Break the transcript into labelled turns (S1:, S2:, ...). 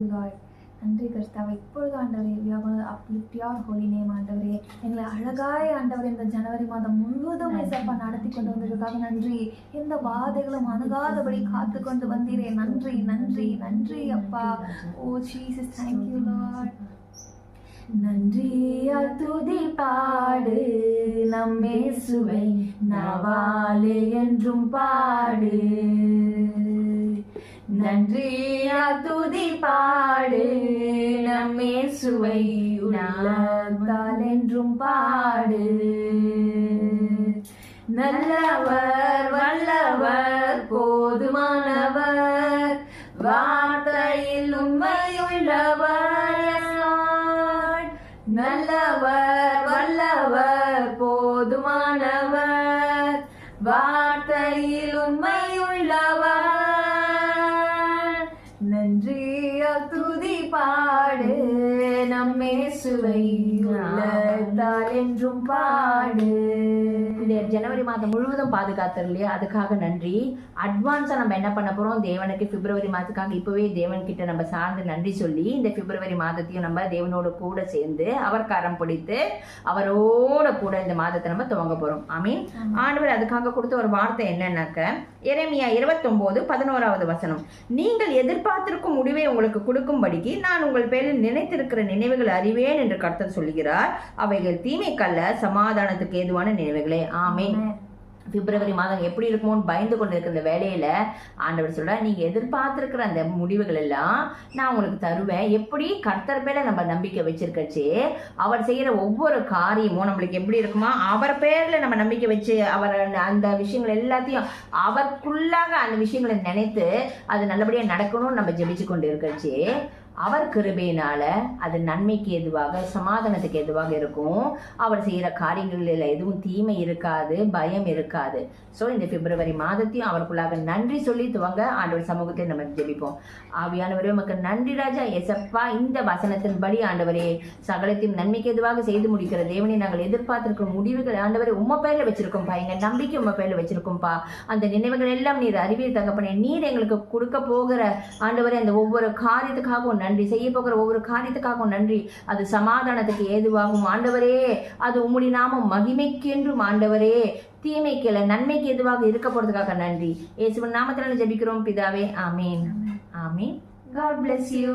S1: Lord. நன்றி கர்த்தாவே. இப்பொழுது ஆண்டவரே, we are going to uplift your holy name ஆண்டவரே. எங்களை அழகாய் ஆண்டவரே இந்த ஜனவரி மாதம் முழுவதும் ஏசப்பா நடத்தி கொண்டு வந்ததுக்காக நன்றி. எந்த வாதைகளும் அணுகாதபடி காத்து கொண்டு வந்தீரே. நன்றி நன்றி நன்றி அப்பா. ஓ ஜீசஸ், thank you Lord. நன்றியால் துதி பாடு நம் இயேசுவை நாவாலே என்றும் பாடு. நன்றியால் துதி பாடு நம் இயேசுவை உள்ளத்தால் என்றும் பாடு. நல்லவர் வல்லவர் போதுமானவர் வார்த்தையில் உண்மையுள்ளவர். நல்லவர் வல்லவர் போதுமானவர் வார்த்தையில் உண்மையுள்ளவர். நன்றியால் துதி பாடு நம் இயேசுவை உள்ளத்தால் என்றும் பாடு.
S2: இந்த ஜனவரி மாதம் முழுவதும் பாதுகாத்தர் இல்லையா, அதுக்காக நன்றி. அட்வான்ஸா நம்ம என்ன பண்ண போறோம், தேவனுக்கு பிப்ரவரி மாதத்துக்காக இப்பவே தேவன் கிட்ட நம்ம சார்ந்து நன்றி சொல்லி இந்த பிப்ரவரி மாதத்தையும் நம்ம தேவனோட கூட சேர்ந்து அவர் கரம் பிடித்து அவரோட கூட இந்த மாதத்தை நம்ம துவங்க போறோம். ஆமீன். ஆண்டவர் அதுக்காக கொடுத்த ஒரு வார்த்தை என்னன்னாக்க, எரேமியா 29:11 நீங்கள் எதிர்பார்த்திருக்கும் முடிவை உங்களுக்கு கொடுக்கும்படிக்கு நான் உங்கள் பேரில் நினைத்திருக்கிற நினைவுகள் அறிவேன் என்று கர்த்தர் சொல்கிறார். அவைகள் தீமைக்கல்ல, சமாதானத்துக்கு ஏதுவான நினைவுகளே. ஆமீன். பிப்ரவரி மாதம் எப்படி இருக்குமோன்னு பயந்து கொண்டு இருக்கிற வேலையில ஆண்டவர் சொல்ற, நீங்க எதிர்பார்த்திருக்கிற அந்த முடிவுகள் எல்லாம் நான் உங்களுக்கு தருவேன். எப்படி கர்த்தர் பேர்ல நம்ம நம்பிக்கை வச்சிருக்கச்சு அவர் செய்யற ஒவ்வொரு காரியமும் நம்மளுக்கு எப்படி இருக்குமா, அவர் பேர்ல நம்ம நம்பிக்கை வச்சு அவர் அந்த விஷயங்கள் எல்லாத்தையும் அவருக்குள்ளாக அந்த விஷயங்களை நினைத்து அது நல்லபடியா நடக்கணும்னு நம்ம ஜெபிச்சு கொண்டு இருக்கச்சு அவர் கிருபையினால அது நன்மைக்கு எதுவாக சமாதானத்துக்கு எதுவாக இருக்கும். அவர் செய்யற காரியங்களில் எதுவும் தீமை இருக்காது, பயம் இருக்காது. ஸோ இந்த பிப்ரவரி மாதத்தையும் அவருக்குள்ளாக நன்றி சொல்லி துவங்க ஆண்டவர் சமூகத்தை நம்ம ஜெபிப்போம். ஆவியானவரே உமக்கு நன்றி ராஜா. எசப்பா, இந்த வசனத்தின்படி ஆண்டவரே சகலத்தையும் நன்மைக்கு எதுவாக செய்து முடிக்கிற தேவனை நாங்கள் எதிர்பார்த்திருக்கிற முடிவுகள் ஆண்டவரே உம்ம பேர்ல வச்சிருக்கோம்ப்பா. எங்க நம்பிக்கை உம்ம பேர்ல வச்சிருக்கோம்ப்பா. அந்த நினைவுகள் எல்லாம் நீர் அறிவிய தகப்பனே, நீர் எங்களுக்கு கொடுக்க போகிற ஆண்டவரே அந்த ஒவ்வொரு காரியத்துக்காகவும் நன்றி, செய்ய போகிற ஒவ்வொரு காரியத்துக்காகவும் நன்றி. அது சமாதானத்துக்கு ஏதுவாகும் ஆண்டவரே, அது உம்முடைய நாமம் மகிமைக்கு என்றும் ஆண்டவரே, தீமைக்கு இல்ல நன்மைக்கு எதுவாக இருக்க போறதுக்காக நன்றி. இயேசுவின் நாமத்தினால ஜெபிக்கிறோம் பிதாவே. ஆமீன். ஆமீன். God bless you.